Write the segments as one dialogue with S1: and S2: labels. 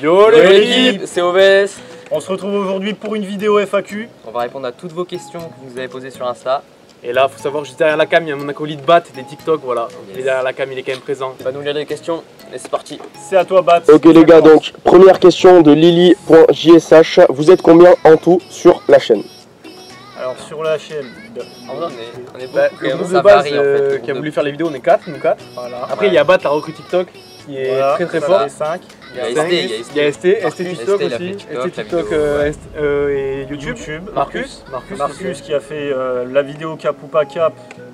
S1: Yo l'équipe,
S2: c'est OVS.
S3: On se retrouve aujourd'hui pour une vidéo FAQ.
S2: On va répondre à toutes vos questions que vous nous avez posées sur Insta.
S1: Et là, faut savoir, juste derrière la cam, il y a mon acolyte Bat des TikTok, voilà.
S2: Yes.
S1: Il est derrière la cam, il est quand même présent.
S2: Il va nous lire les questions et c'est parti.
S3: C'est à toi, Bat.
S4: Ok les gars, donc première question de Lily.jsh. Vous êtes combien en tout sur la chaîne?
S3: Alors sur la chaîne,
S2: En vrai, on est beaucoup,
S1: Bah,
S2: quand
S1: le
S2: même,
S1: groupe
S2: ça
S1: de base
S2: varie, en fait, le
S1: qui a
S2: groupe
S1: voulu
S2: de-
S1: faire les vidéos, on est 4, nous 4.
S3: voilà.
S1: Après, il y a Bat, la recrue TikTok, qui est
S3: Voilà,
S1: très
S3: ça
S1: fort.
S3: fait 5.
S2: Il y a
S1: Cinq.
S2: ST, il y a ST.
S1: Il y a ST,
S2: Marcus.
S1: TikTok
S2: ST, il a
S1: aussi.
S2: fait TikTok,
S1: ST
S2: la
S1: TikTok
S2: vidéo, ouais.
S1: et YouTube. Marcus
S3: Marcus qui a fait la vidéo Cap ou pas Cap.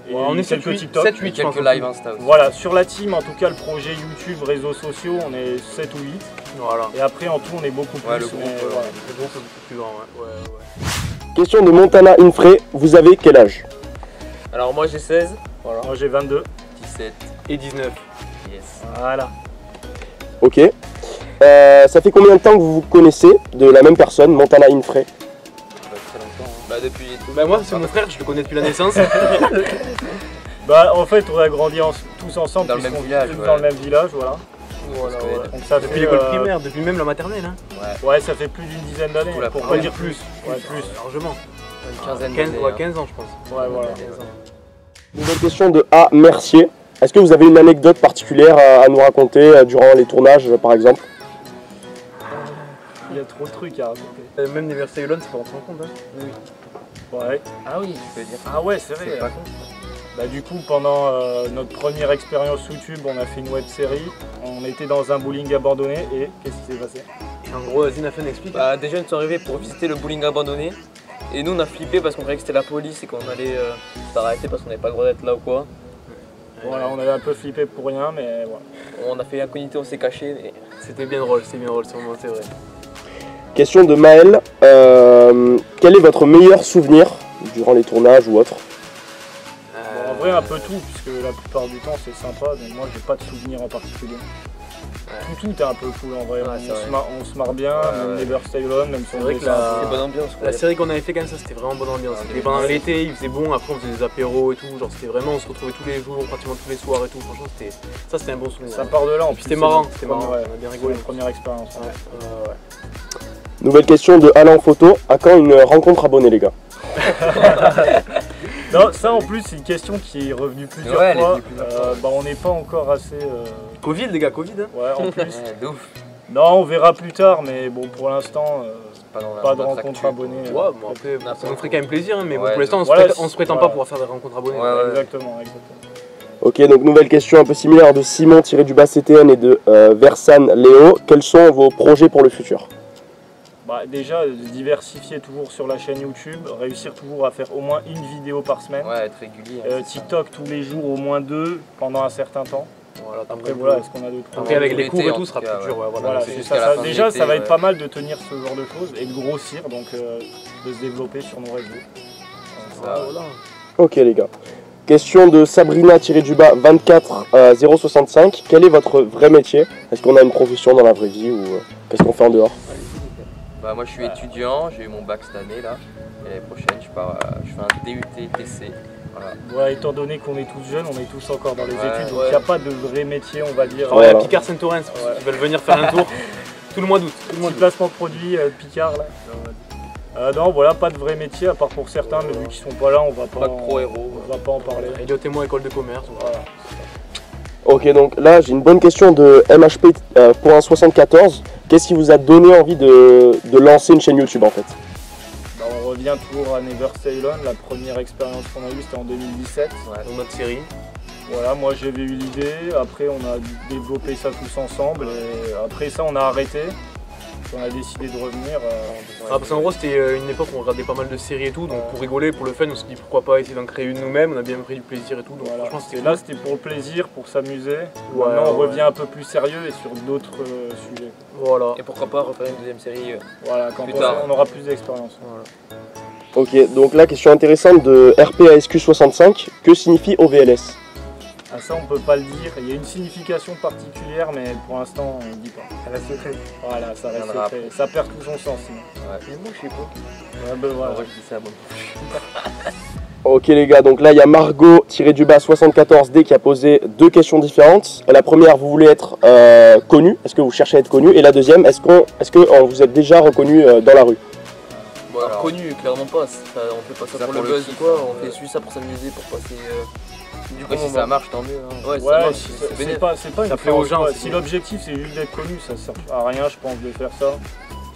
S3: Et
S1: Ouais, on est 7,
S3: quelques
S1: 8,
S3: TikTok.
S1: 7,
S2: Et
S1: 8, je pense.
S2: quelques lives Insta aussi.
S3: Voilà, sur la team, en tout cas, le projet YouTube, réseaux sociaux, on est 7 ou 8.
S1: Voilà.
S3: Et après, en tout, on est beaucoup plus.
S2: Ouais, le groupe,
S3: mais voilà.
S1: Le groupe est beaucoup plus grand, ouais.
S4: Question de Montana Infray. Vous avez quel âge?
S2: Alors moi j'ai 16.
S3: Voilà. Moi, j'ai 22.
S2: 17.
S1: Et 19.
S2: Yes.
S3: Voilà.
S4: Ok. Ça fait combien de temps que vous vous connaissez de la même personne, Montana Infray?
S2: Pas très longtemps. Bah depuis tout.
S1: Bah moi, c'est mon frère, je le connais depuis la naissance.
S3: Bah, en fait, on a grandi tous ensemble.
S2: Dans le même
S3: puisqu'on vit
S2: village,
S3: tous
S2: ouais.
S3: dans le même village, voilà.
S2: Voilà, ouais.
S3: Donc ça
S1: Depuis
S3: fait,
S1: l'école primaire, depuis même la maternelle, hein.
S3: Ouais, ça fait plus d'une dizaine d'années,
S2: Surtout la
S3: pour pas
S2: première.
S3: dire plus. Ouais, plus.
S1: Largement.
S2: Une quinzaine
S1: 15,
S2: d'années.
S1: ouais,
S2: hein.
S1: 15 ans, je pense.
S3: Ouais, voilà.
S2: 15 ans.
S4: Nouvelle question de A. Mercier. Est-ce que vous avez une anecdote particulière à nous raconter durant les tournages, par exemple?
S3: Il y a trop de trucs à raconter.
S1: Même les versets Elon, c'est pas rentré en compte, hein.
S3: Ouais.
S2: Ah oui, tu peux dire.
S3: Ah ouais, c'est vrai.
S2: C'est pas con.
S3: Bah, du coup, pendant notre première expérience YouTube, on a fait une web série. On était dans un bowling abandonné et qu'est-ce qui s'est passé?
S1: Et en gros, vas-y, Nathan, explique.
S2: Bah, des jeunes sont arrivés pour visiter le bowling abandonné. Et nous on a flippé parce qu'on croyait que c'était la police et qu'on allait s'arrêter parce qu'on n'avait pas le droit d'être là ou quoi.
S3: Voilà, on avait un peu flippé pour rien, mais voilà.
S2: On a fait incognito, on s'est caché. Mais...
S1: C'était bien drôle, c'est vrai.
S4: Question de Maël. Quel est votre meilleur souvenir durant les tournages ou autre?
S3: Bon, en vrai, un peu tout, puisque la plupart du temps, c'est sympa. Donc moi, j'ai pas de souvenir en particulier. Tout est un peu cool en vrai.
S2: Ouais,
S3: on,
S2: c'est
S3: se
S2: vrai.
S3: on se marre bien,
S2: Ouais,
S3: même
S2: ouais.
S3: les Never Stay Alone, même si
S1: C'est
S3: on
S1: vrai
S3: faisait
S1: que
S3: ça.
S2: C'est bonne ambiance quoi.
S1: La série qu'on avait fait comme ça, c'était vraiment bonne ambiance. C'était pendant l'été, il faisait bon, après on faisait des apéros et tout. Genre c'était vraiment, on se retrouvait tous les jours, pratiquement tous les soirs et tout. Franchement, c'était un bon souvenir.
S3: Ça part de là. En plus,
S1: C'était
S3: c'est
S1: marrant,
S3: notre
S1: c'était marrant.
S3: première-
S1: On a bien
S3: ouais,
S1: rigolé.
S3: une première expérience.
S1: Ouais.
S4: Nouvelle question de Alain Photo. À quand une rencontre abonnée, les gars?
S3: Non, ça en plus, c'est une question qui est revenue plusieurs
S2: Ouais, elle est
S3: fois.
S2: venue plusieurs fois, ouais.
S3: Bah, on n'est pas encore assez.
S1: Covid, les gars, Covid. Hein.
S3: Ouais, en plus.
S2: Ouais, de ouf.
S3: Non, on verra plus tard, mais bon, pour l'instant,
S2: Pas, dans la,
S3: pas de
S2: notre
S3: rencontre
S2: actu.
S3: abonnée.
S1: Ouais, bon après, ça nous ferait quand même plaisir, hein, mais bon,
S2: Ouais,
S1: pour l'instant,
S3: voilà,
S1: on se prétend
S3: voilà.
S1: pas pouvoir faire des rencontres abonnées.
S2: Ouais, ouais.
S3: Exactement.
S4: Ok, donc nouvelle question un peu similaire de Simon-CTN et de Versan Léo. Quels sont vos projets pour le futur?
S3: Bah, déjà, diversifier toujours sur la chaîne YouTube, réussir toujours à faire au moins une vidéo par semaine.
S2: Ouais, être régulier. hein, c'est ça.
S3: TikTok tous les jours, au moins 2 pendant un certain temps.
S1: Voilà,
S3: Après, voilà, est-ce qu'on a d'autres
S1: Après, avec
S2: Tout
S1: les
S2: l'été,
S1: cours et
S2: en
S1: tout,
S2: tout
S1: ce sera
S2: cas,
S1: plus dur.
S2: ouais.
S1: Ouais,
S3: Voilà,
S2: c'est
S3: c'est
S2: jusqu'à
S3: ça,
S2: la fin de
S3: déjà,
S2: l'été,
S3: ça va être
S2: ouais.
S3: pas mal de tenir ce genre de choses et de grossir, donc de se développer sur nos réseaux.
S2: Ça,
S1: voilà.
S4: Ok, les gars. Question de Sabrina-du-bas 24 065. Quel est votre vrai métier? Est-ce qu'on a une profession dans la vraie vie ou qu'est-ce qu'on fait en dehors?
S2: Bah, moi je suis étudiant, j'ai eu mon bac cette année là. Et l'année prochaine je fais un DUT TC. Voilà.
S3: Ouais, étant donné qu'on est tous jeunes, on est tous encore dans les
S2: Ouais,
S3: études, donc il
S2: ouais.
S3: n'y a pas de vrai métier, on va dire.
S1: Ouais,
S4: Voilà.
S1: Picard Saint-Orens, pour ceux qui veulent venir faire un tour. Tout le mois d'août.
S3: Petit placement de produit Picard là. Non, voilà, pas de vrai métier, à part pour certains, mais vu qu'ils sont pas là, on va pas,
S2: Bac pro héros.
S3: on va pas en parler.
S1: Elliot et moi, école de commerce.
S3: Voilà.
S4: Ok, donc là j'ai une bonne question de MHP pour un 74. Qu'est-ce qui vous a donné envie de lancer une chaîne YouTube en fait?
S3: Bah, on revient toujours à Never Stay Alone, la première expérience qu'on a eue c'était en 2017.
S2: Ouais.
S1: Dans notre série.
S3: Voilà, moi j'avais eu l'idée, après on a développé ça tous ensemble et après ça on a arrêté. On a décidé de revenir.
S1: Parce qu'en gros, c'était une époque où on regardait pas mal de séries et tout, donc pour rigoler, pour le fun, on s'est dit pourquoi pas essayer d'en créer une nous-mêmes. On a bien pris du plaisir et tout. Donc
S3: Voilà.
S1: franchement, c'était
S3: Là c'était pour le plaisir, pour s'amuser.
S1: Ouais,
S3: Maintenant on
S1: ouais.
S3: revient un peu plus sérieux et sur d'autres sujets.
S1: Voilà.
S2: Et pourquoi pas refaire une deuxième série
S3: Voilà, quand
S2: Plus
S3: on,
S2: tard.
S3: on aura plus d'expérience.
S4: Ok, donc là question intéressante de RPASQ65. Que signifie OVLS?
S3: Ah, ça on peut pas le dire, il y a une signification particulière mais pour l'instant on ne dit pas. Ça reste secret. Voilà, ça reste
S2: viendra
S3: secret. Ça perd tout son sens sinon.
S2: Ouais. Mais moi je sais pas.
S3: Ouais, ben voilà.
S2: En vrai je dis ça à moi.
S4: Ok les gars, donc là il y a Margot-74D qui a posé 2 questions différentes. La première, vous voulez être connu, est-ce que vous cherchez à être connu? Et la deuxième, est-ce que vous êtes déjà reconnu dans la rue?
S2: Bon, alors, connu, clairement pas. On fait pas ça pour le buzz ou quoi, on fait juste ça pour s'amuser, pour passer. Du coup, si ça marche, tant mieux. Hein. Ouais,
S3: Ouais,
S2: c'est
S3: c'est pas une
S1: plaît aux gens.
S3: Si l'objectif c'est juste d'être connu, ça sert à rien, je pense, de faire ça.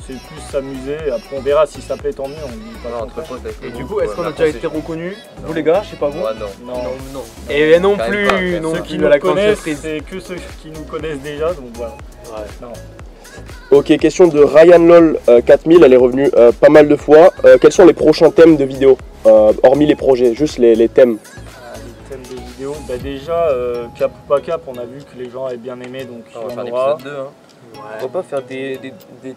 S3: C'est plus s'amuser, après on verra si ça plaît, tant mieux, on dit pas
S2: entre potes avec
S1: Et du coup, est-ce qu'on a déjà été reconnu? Vous les gars, je sais pas vous.
S2: Ouais, non.
S1: Et non
S2: Quand même
S1: plus,
S2: pas,
S1: non
S3: Ceux
S1: plus
S3: qui
S1: à
S3: nous
S1: la
S3: connaissent,
S1: surprise.
S3: c'est que ceux qui nous connaissent déjà, donc voilà.
S1: Ouais.
S3: Non.
S4: Ok, question de Ryan LOL 4000, elle est revenue pas mal de fois. Quels sont les prochains thèmes de vidéo? Hormis les projets, juste les thèmes.
S3: Les thèmes de vidéo, bah déjà, cap ou pas cap, on a vu que les gens avaient bien aimé, donc
S2: On va
S3: il
S2: faire
S3: y en aura.
S2: l'épisode 2. Hein.
S1: Ouais.
S2: On va pas faire des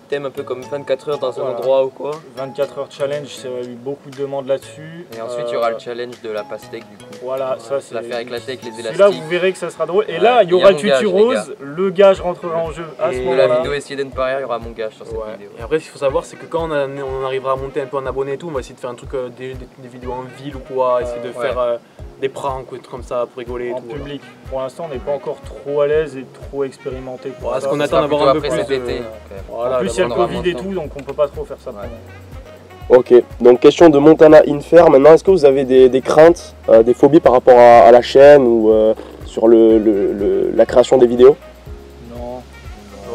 S2: thèmes un peu comme 24 heures dans un
S3: Voilà.
S2: endroit ou quoi.
S3: 24 heures challenge, il y a eu beaucoup de demandes là-dessus.
S5: Et ensuite, il y aura le challenge de la pastèque du coup.
S3: Voilà, ça c'est.
S5: La faire éclater avec les élastiques.
S3: Celui-là, vous verrez que ça sera drôle. Et
S5: Ouais,
S3: là, il y
S5: il y a
S3: aura
S5: mon
S3: Tutu
S5: gage, les
S3: Rose, le gage rentrera en jeu à ce
S1: Et
S5: De
S3: moment-là.
S5: la vidéo Essayer d'être par ailleurs, il y aura mon gage sur cette
S1: Ouais.
S5: vidéo.
S1: Et après, ce qu'il faut savoir, c'est que quand on arrivera à monter un peu en abonnés et tout, on va essayer de faire un truc, des vidéos en ville ou quoi, essayer de
S5: ouais.
S1: faire des pranks ou des trucs comme ça pour rigoler et
S3: En
S1: tout.
S3: public. Pour l'instant, on n'est pas encore trop à l'aise et trop expérimenté pour
S1: Voilà,
S3: ça.
S1: ce qu'on
S5: Ça
S1: attend
S5: sera
S1: d'avoir un peu
S5: plutôt
S1: plus
S5: après cet été.
S1: Voilà,
S3: En plus, il y a le
S5: d'avoir
S3: Covid et
S5: moins de
S3: tout, donc on peut pas trop faire ça. pour
S5: Ouais.
S3: nous.
S4: Ok, donc question de Montana Infer. Maintenant, est-ce que vous avez des craintes, des phobies par rapport à la chaîne ou sur la création des vidéos?
S3: Non.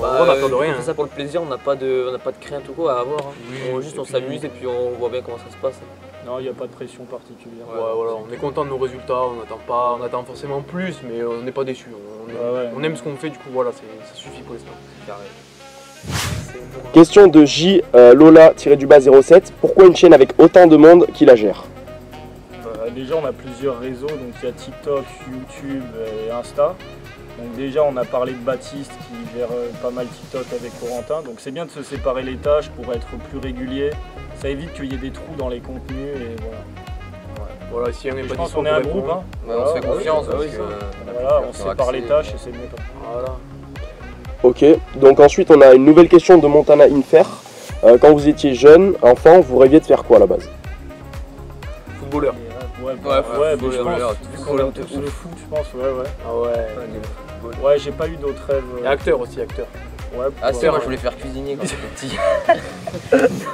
S1: on a peur de rien.
S2: On fait ça pour le plaisir, on n'a pas de crainte ou quoi à avoir. Hein.
S1: Oui,
S2: on
S3: et puis-
S2: s'amuse et puis on voit bien comment ça se passe.
S3: Non, il n'y a pas de pression particulière.
S1: Ouais, voilà, on est content de nos résultats, on attend forcément plus, mais on n'est pas déçus.
S3: Ouais.
S1: On aime ce qu'on fait, du coup, voilà, ça suffit pour l'instant.
S4: Question de J Lola-07. Pourquoi une chaîne avec autant de monde qui la gère?
S3: Déjà, on a plusieurs réseaux, donc il y a TikTok, YouTube et Insta. Donc déjà, on a parlé de Baptiste qui gère pas mal TikTok avec Corentin. Donc c'est bien de se séparer les tâches pour être plus régulier. Ça évite qu'il y ait des trous dans les contenus et voilà.
S1: Voilà, si on n'est
S3: Et
S1: pas
S3: je pense
S1: dispo
S3: qu'on est
S1: pour
S3: un
S1: répondre,
S3: groupe, hein.
S5: Ouais, on se fait
S3: Voilà,
S5: confiance
S3: ouais,
S5: parce
S3: ouais,
S5: que
S3: Voilà, on sépare les tâches et c'est mieux.
S1: Voilà.
S4: Ok, donc ensuite on a une nouvelle question de Montana Infer. Quand vous étiez jeune, enfant, vous rêviez de faire quoi à la base?
S1: Footballeur.
S3: Ouais,
S5: Ouais,
S3: mais je
S5: footballeur,
S3: pense, vu qu'on aime tous le foot, je pense, ouais.
S1: Ah ouais.
S3: Ouais, j'ai pas eu d'autres rêves.
S1: Et acteur aussi, acteur.
S3: Ouais,
S5: Ah, c'est
S3: ouais.
S5: moi, je voulais faire cuisinier quand j'étais petit.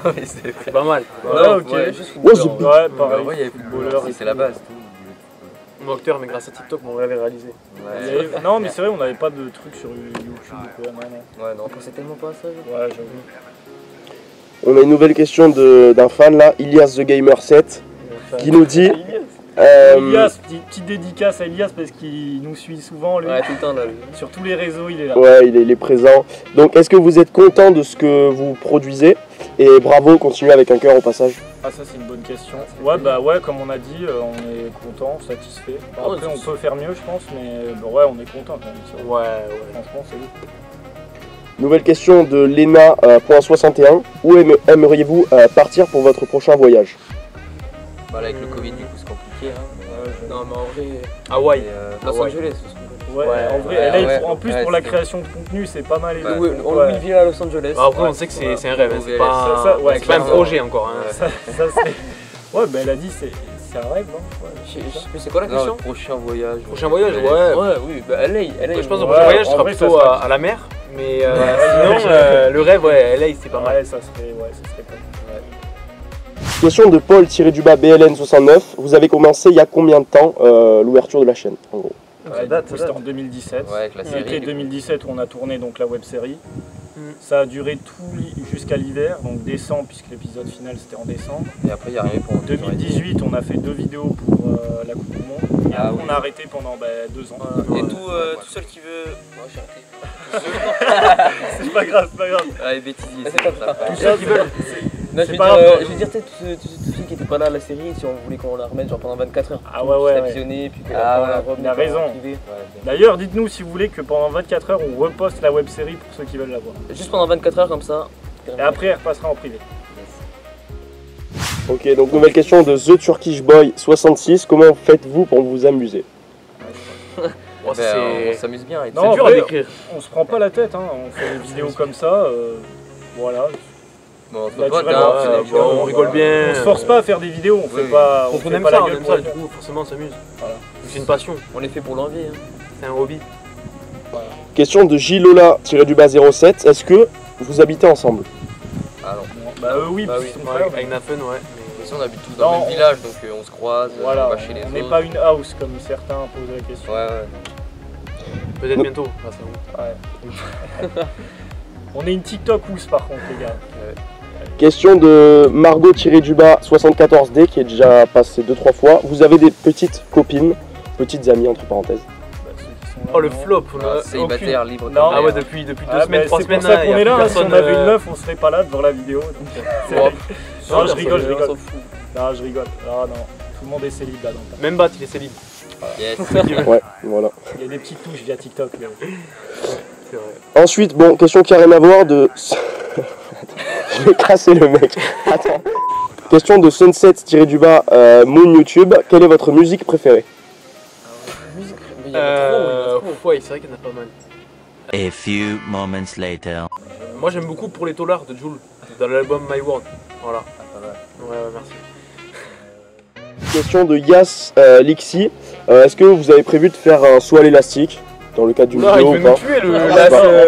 S5: Oui, c'est
S1: C'est pas mal.
S3: Ouais, ok.
S5: Ouais, juste
S4: Ouais,
S5: footballeur.
S3: Ouais, pareil.
S5: Ouais, il y avait
S3: footballeur et
S5: c'est la
S3: tout.
S5: base.
S1: Mon acteur, mais grâce à TikTok, on l'avait réalisé.
S3: Il y avait- Non, mais c'est vrai, on n'avait pas de trucs sur YouTube ou quoi. Non.
S5: Ouais, non.
S2: On pensait tellement pas à ça. genre.
S3: Ouais, j'avoue.
S4: On a une nouvelle question d'un fan là, Ilias the Gamer 7, qui nous dit
S3: Elias, petite dédicace à Elias parce qu'il nous suit souvent, lui.
S2: Ouais, tout le temps là.
S3: Sur tous les réseaux, il est là.
S4: ouais, il est présent. Donc est-ce que vous êtes content de ce que vous produisez? Et bravo, continuez avec un cœur au passage.
S3: Ah, ça, c'est une bonne question. Ouais, bah ouais, comme on a dit, on est content, satisfait. Bon, après, on peut faire mieux, je pense, mais bah, ouais, on est content quand même. Ça.
S1: Ouais.
S3: Franchement, c'est ouf.
S4: Nouvelle question de Lena.61. Où aimeriez-vous partir pour votre prochain voyage?
S5: Bah, là, avec le Covid, du coup, c'est compliqué. Hein.
S2: Non, mais en vrai,
S1: Hawaï.
S5: Et,
S2: Los
S1: ouais.
S2: Angeles.
S3: Ouais,
S1: Ouais,
S3: en vrai,
S5: ouais,
S3: LA,
S5: ouais,
S3: en plus,
S5: ouais,
S3: pour la
S5: c'est-
S3: création de contenu, c'est pas mal. Et
S5: Ouais.
S3: tout.
S2: Oui, on loue une ville à Los Angeles.
S1: Bah, après, on sait que c'est un rêve, hein, c'est pas,
S3: Ça, ouais,
S1: c'est pas un
S3: clairement.
S1: projet encore. Hein.
S3: Ça, c'est. Ouais, bah, elle a dit, c'est un rêve, hein.
S2: Je sais plus, c'est quoi la
S5: Non, le
S2: question
S5: prochain voyage.
S1: Prochain voyage, ouais.
S2: Ouais, oui, bah LA.
S1: Je pense que
S3: Ouais,
S1: le prochain voyage
S3: en
S1: sera
S3: vrai, ça
S1: plutôt
S3: sera-
S1: à la mer, mais
S3: Ouais.
S1: sinon, le rêve, ouais, LA, c'est pas mal.
S3: Ouais, ça serait pas mal.
S4: Question de Paul-BLN69. Vous avez commencé il y a combien de temps l'ouverture de la chaîne en gros?
S3: Ouais,
S1: date,
S3: du coup, c'était en 2017.
S5: Ouais, avec la série.
S3: L'été
S5: du coup.
S3: 2017 où on a tourné donc la web série.
S1: Mm.
S3: Ça a duré jusqu'à l'hiver, donc décembre, puisque l'épisode final c'était en décembre.
S5: Et après, il y a arrivé pour
S3: 2018, on a fait 2 vidéos pour la Coupe du Monde. Et
S5: Ah
S3: après,
S5: oui.
S3: on a arrêté pendant 2 ans.
S2: Et
S5: Ouais.
S2: tout seul qui veut. Moi, j'ai arrêté.
S3: C'est pas grave, c'est pas grave.
S5: Allez, bêtises.
S2: C'est pas grave.
S1: Tous ceux qui veulent.
S2: Non, je
S3: C'est
S2: veux
S3: pas
S2: dire,
S3: grave.
S2: je veux dire, peut-être tous ceux qui étaient pas là à la série, si on voulait qu'on la remette genre pendant 24 heures.
S3: Ah ouais, ouais,
S2: La
S3: ouais.
S2: visionner, puis qu'on
S5: Ah
S2: la
S5: ouais,
S2: remette
S3: il a
S2: en
S3: raison.
S2: privé.
S3: D'ailleurs, dites-nous si vous voulez que pendant 24 heures, on reposte la web série pour ceux qui veulent la voir.
S2: Juste pendant 24 heures comme ça.
S3: Et après, elle repassera en privé.
S4: Ok, donc nouvelle question de The Turkish Boy 66. Comment faites-vous pour vous amuser?
S1: Oh,
S5: On
S1: c'est
S5: s'amuse bien. Et
S3: Non,
S1: dur
S3: en
S1: à
S3: vrai,
S1: décrire.
S3: On se prend pas la tête, hein. On fait des vidéos comme ça. Voilà.
S2: Bon, on
S3: Naturellement,
S1: on rigole bien.
S3: On se force pas à faire des vidéos, on fait
S2: Oui.
S3: pas,
S1: On
S3: fait
S1: aime
S3: pas
S1: ça,
S3: la
S1: on
S3: gueule
S1: aime
S3: pour
S1: ça,
S3: le
S1: du
S3: faire.
S1: coup forcément on s'amuse.
S3: Voilà.
S1: C'est une passion,
S2: On les fait pour l'envie. Hein.
S1: c'est un hobby.
S4: Question de Jilola-07. Est-ce que vous habitez ensemble?
S2: Ah non.
S3: Bah oui,
S2: Bah
S3: parce
S2: oui.
S3: qu'ils sont
S1: Ouais,
S3: frères,
S1: avec
S3: mais
S1: Nathan, ouais.
S2: Mais ça, on habite tous dans
S3: Non,
S2: le même village, donc on se croise,
S3: voilà,
S2: on va chez les
S3: on
S2: autres.
S3: n'est pas une house comme certains posent la question.
S2: Ouais, ouais.
S1: Peut-être
S4: Non.
S1: bientôt. Ah, c'est bon.
S3: Ouais. On est une TikTok house par contre les gars.
S4: Question de Margot-74D qui est déjà passé 2-3 fois. Vous avez des petites copines, petites amies entre parenthèses?
S3: Bah, ceux qui sont là,
S1: Oh le
S3: non.
S1: flop, on a
S2: Célibataire, libre.
S3: Non.
S1: Ah ouais, depuis 2
S3: Ah,
S1: semaines,
S3: bah,
S1: 3
S3: c'est
S1: semaines
S3: pour ça
S1: là,
S3: qu'on
S1: y a
S3: est là,
S1: plus
S3: hein, si on
S1: personne,
S3: avait une meuf on serait pas là devant la vidéo. Donc, c'est vrai. Non, je rigole, je rigole.
S2: On s'en fout.
S3: Non, je rigole. Ah non, tout le monde est célib là donc.
S1: Même Bat, il est célib.
S2: Yes.
S4: Ouais, voilà.
S3: Il y a des petites touches via TikTok. Mais...
S1: C'est vrai.
S4: Ensuite, bon, question qui a rien à voir de... Je vais casser le mec. Attends. Question de Sunset-Moon YouTube. Quelle est votre musique préférée?
S2: Musique. Mais il y en a trop, il y en a trop.
S1: Ouais, c'est vrai qu'il y en a pas mal.
S6: A few moments later.
S1: Moi j'aime beaucoup Pour les Taulards de Jul, dans l'album My World. Voilà.
S2: Ah, pas mal.
S1: Ouais, merci.
S4: Question de Yas Lixi. Est-ce que vous avez prévu de faire un saut à l'élastique dans le cadre d'une
S1: Non, il
S4: vidéo
S1: veut
S4: ou
S1: nous
S4: pas?
S1: tuer le.
S3: En
S1: Là,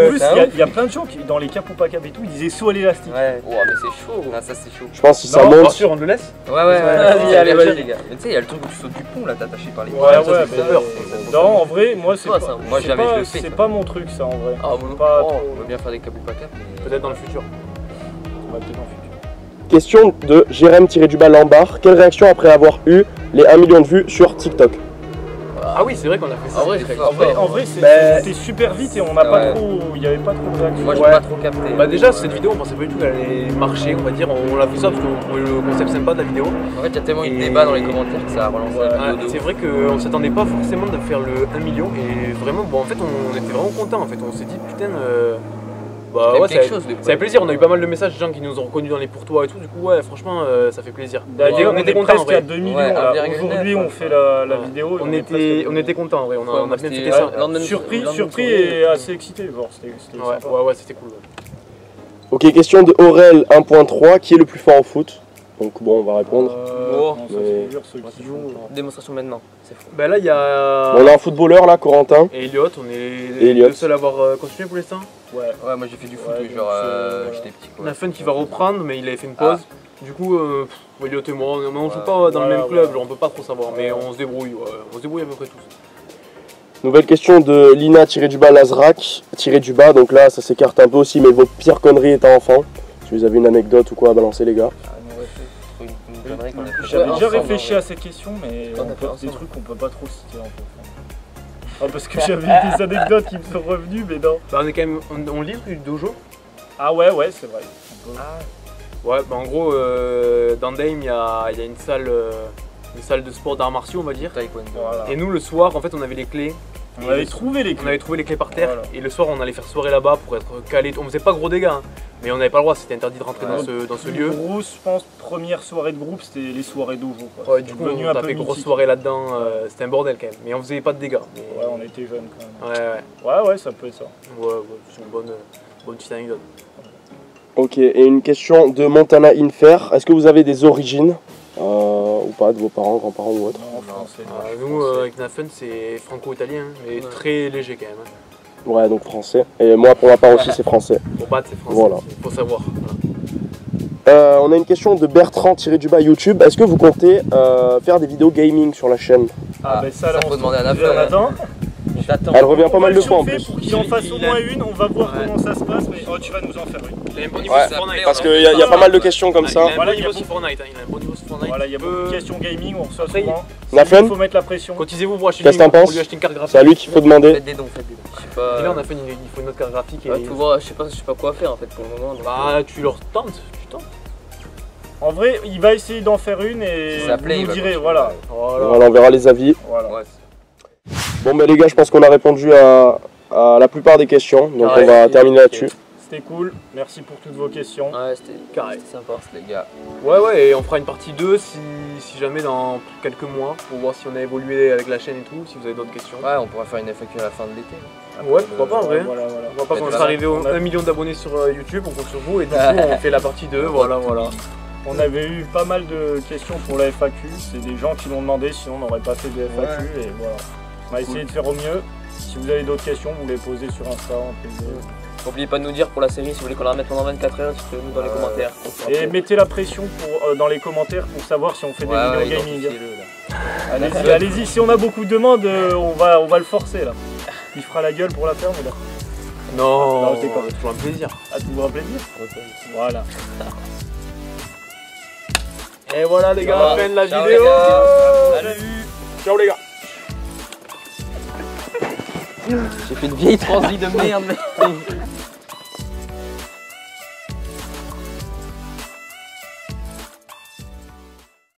S3: plus,
S2: c'est un
S3: il y a plein de gens qui, dans les Capopacap et tout, ils disaient saut à l'élastique.
S2: Ouais. Oh, mais c'est chaud. Ah, ça, c'est chaud.
S4: Je pense que si ça
S3: Non,
S1: Bien
S4: monte...
S1: sûr, on le laisse.
S2: Ouais, ouais,
S3: vas-y, allez, vas-y.
S2: les gars. Mais tu sais, il y a le truc où tu sautes du pont là, t'es attaché par les
S3: Ouais,
S2: bras. Ça,
S3: ouais,
S2: ça
S3: mais
S2: fait peur.
S3: non, en vrai, moi c'est
S2: Ouais,
S3: pas,
S2: ça, moi,
S3: c'est
S2: jamais
S3: pas-
S2: je le fais,
S3: c'est
S2: ça.
S3: pas mon truc ça en vrai.
S2: Ah, bon,
S3: Pas
S2: oh,
S3: trop.
S2: on veut bien faire des Capopacap, mais.
S1: Peut-être dans le futur.
S3: Ouais, peut-être dans le futur.
S4: Question de Jérém-Lambar. Quelle réaction après avoir eu les 1 million de vues sur TikTok?
S1: Ah oui, c'est vrai qu'on a fait ça.
S2: En vrai,
S1: c'était
S2: c'est
S1: fort.
S3: En vrai, c'est
S1: Bah,
S3: c'était super vite et on n'a pas
S2: ouais.
S3: trop, il y avait pas trop de réactions.
S2: Moi, j'ai
S1: Ouais.
S2: pas trop capté.
S1: Bah déjà cette vidéo on pensait pas du tout qu'elle allait marcher, on va dire, on l'a fait ça parce qu'on trouvait le concept sympa de la vidéo.
S2: En fait, il y a tellement eu de
S1: Et-
S2: débat dans les commentaires que ça a relancé
S3: Ouais.
S2: la
S1: Ouais,
S2: vidéo de
S1: c'est
S2: ouf.
S1: vrai qu'on s'attendait pas forcément de faire le 1 million et vraiment bon en fait on était vraiment contents en fait, on s'est dit putain bah
S2: C'était
S1: ouais
S2: quelque
S1: ça
S2: chose, de
S1: fait plaisir, on a eu pas mal de messages de gens qui nous ont reconnus dans les pourtours et tout, du coup ouais franchement ça fait plaisir.
S3: D'ailleurs,
S1: on
S3: on
S1: était
S3: est
S1: contents en
S3: presque à
S1: vrai.
S3: 2 millions
S2: Ouais,
S3: là.
S2: 1,9,
S3: Aujourd'hui,
S2: ouais.
S3: on fait la
S1: Ouais.
S3: vidéo. et
S1: On
S3: est presque à 2
S1: était
S3: millions.
S1: contents en vrai, on a bien
S2: c'était-
S1: fêté ça.
S2: lendemain de
S3: Surpris
S2: soirée.
S3: et assez excité. Bon, c'était
S1: Ouais,
S3: sympa.
S1: ouais, c'était cool.
S4: Ok, question de Aurel 1.3. Qui est le plus fort au foot? Donc bon, on va répondre.
S2: Oh,
S3: non, ça
S4: mais-
S3: se dur ceux qui jouent.
S2: Démonstration maintenant, c'est fou.
S1: Bah là il y a
S4: Bon, on a un footballeur là, Corentin.
S1: et Elliot, on
S4: Et
S1: est
S4: Elliot.
S1: les seuls à avoir continué pour l'instant.
S3: Ouais.
S2: Ouais, moi j'ai fait du foot,
S3: Ouais,
S2: mais genre
S3: donc,
S2: j'étais petit quoi.
S1: Nathan qui va reprendre mais il avait fait une pause. Du coup Elliot et moi, on joue
S2: Ouais.
S1: pas dans le même
S3: Voilà,
S1: club,
S3: ouais.
S1: genre on peut pas trop savoir, mais on se débrouille, ouais. On se débrouille à peu près tous.
S4: Nouvelle question de Lina-Lazrak-. Donc là, ça s'écarte un peu aussi, mais vos pires conneries étant enfant. Si vous avez une anecdote ou quoi à balancer, les gars.
S2: Ah, non, ouais, c'est une connerie qu'on a fait.
S3: J'avais déjà
S2: ensemble,
S3: réfléchi
S2: ouais.
S3: à cette question, mais
S2: On a
S3: on
S2: fait
S3: peut, des
S2: ensemble.
S3: trucs qu'on peut pas trop citer en fait. Ah, parce que j'avais des anecdotes qui me sont revenues, mais non.
S1: Bah on est quand même, on lit du dojo.
S3: Ah ouais, c'est vrai. On peut-
S1: Ouais, bah en gros dans Dame il y a une salle de sport d'arts martiaux on va dire.
S2: Taekwondo.
S3: Voilà.
S1: Et nous le soir en fait on avait les clés.
S3: On avait trouvé les
S1: On
S3: clés.
S1: avait trouvé les clés par terre
S3: Voilà.
S1: et le soir on allait faire soirée là-bas pour être calé. On faisait pas gros dégâts hein, mais on n'avait pas le droit, c'était interdit de rentrer
S2: Ouais.
S1: dans ce
S3: Plus
S1: lieu.
S3: grosse, je pense, première soirée de groupe, c'était les soirées dojo. Quoi.
S1: Ouais, du coup
S3: Devenu
S1: on
S3: un
S1: a
S3: peu
S1: fait grosse
S3: mythique.
S1: soirée là-dedans, c'était un bordel quand même, mais on faisait pas de dégâts. Mais-
S3: Ouais, on était jeunes quand même.
S1: ouais,
S3: Ouais, ça peut être ça.
S1: ouais, c'est une bonne petite anecdote.
S4: Ok, et une question de Montana Infer. Est-ce que vous avez des origines ou pas, de vos parents, grands-parents ou autres?
S3: Non, français.
S1: Nous avec Nathan c'est franco-italien mais
S2: Ouais.
S1: très léger quand même. Hein.
S4: Ouais, donc français. Et moi, pour ma part aussi, c'est français.
S1: Pour battre c'est français,
S4: Voilà.
S1: faut savoir. Voilà.
S4: On a une question de Bertrand-YouTube. Est-ce que vous comptez faire des vidéos gaming sur la chaîne?
S3: Ah, ben ça, là,
S2: faut
S3: on
S2: demander à
S3: se-
S2: Nathan.
S3: Nathan.
S2: J'attends.
S4: Elle revient pas
S3: On va
S4: mal
S3: le
S4: de fois en
S3: chauffer
S4: plus.
S3: pour qu'il en fasse au
S1: Il a-
S3: moins une, on va voir
S1: Ouais.
S3: comment ça se passe, mais oh, tu vas nous en faire une.
S1: Il a un bon niveau
S4: Ouais,
S1: sur Fortnite.
S4: Parce qu'il y a pas mal de questions comme ça.
S1: Il a un
S3: Voilà,
S1: bon
S3: il y a
S1: niveau sur Fortnite. Il a un bon niveau sur Fortnite.
S3: Voilà, il y a beaucoup de questions gaming, on reçoit
S1: Après,
S3: souvent.
S4: Nathan,
S3: Il faut mettre la pression.
S1: Cotisez-vous pour acheter
S4: Qu'est-ce
S1: une
S4: que t'en
S1: pour
S4: penses?
S1: lui acheter une carte graphique.
S4: c'est à lui qu'il faut demander.
S2: Faites des dons, faites des dons. Je sais pas.
S1: Et là on a fait il faut une autre carte graphique et
S2: Ouais, faut voir, je sais pas quoi faire en fait pour le moment. donc,
S1: bah tu leur tentes, tu tentes.
S3: En vrai, il va essayer d'en faire une et
S2: Si ça
S3: vous
S2: plaît, il
S3: nous
S2: va
S3: direz,
S2: continuer.
S3: voilà.
S4: Voilà, on verra les avis.
S3: Voilà.
S2: Ouais.
S4: Bon, ben les gars, je pense qu'on a répondu à la plupart des questions. Donc
S2: Ouais,
S4: on va
S2: ok.
S4: terminer là-dessus.
S3: C'était cool, merci pour toutes vos questions.
S2: Ouais, c'était
S1: Carré.
S2: c'était sympa, les gars.
S1: Ouais et on fera une partie 2 si jamais dans quelques mois pour voir si on a évolué avec la chaîne et tout, si vous avez d'autres questions.
S2: Ouais, on pourra faire une FAQ à la fin de l'été.
S1: Ouais, pourquoi pas en vrai.
S3: Voilà.
S1: On voit pas
S2: Mais
S1: qu'on
S2: tu
S1: sera
S2: vois,
S1: arrivé au
S3: on a-
S1: 1 million d'abonnés sur YouTube, on compte sur vous et du coup on fait la partie 2, voilà.
S3: On avait eu pas mal de questions pour la FAQ, c'est des gens qui l'ont demandé, sinon on n'aurait pas fait de FAQ et voilà. On va essayer de faire au mieux. Si vous avez d'autres questions, vous les posez sur Insta en privé.
S2: N'oubliez pas de nous dire pour la série si vous voulez qu'on la remette pendant 24 heures, dites-le nous dans les commentaires.
S3: Et mettez la pression dans les commentaires pour savoir si on fait des vidéos gaming. Allez-y, allez-y, si on a beaucoup de demandes, on va le forcer là. Il fera la gueule pour la faire, mais là.
S1: Non,
S3: c'est quoi?
S1: c'est toujours un plaisir.
S3: À toujours un plaisir. Voilà.
S1: Et voilà les gars,
S2: va.
S1: fin de la
S2: Ciao,
S1: vidéo.
S2: les gars.
S1: Salut. Ciao les gars.
S2: J'ai fait une vieille transi de merde mais...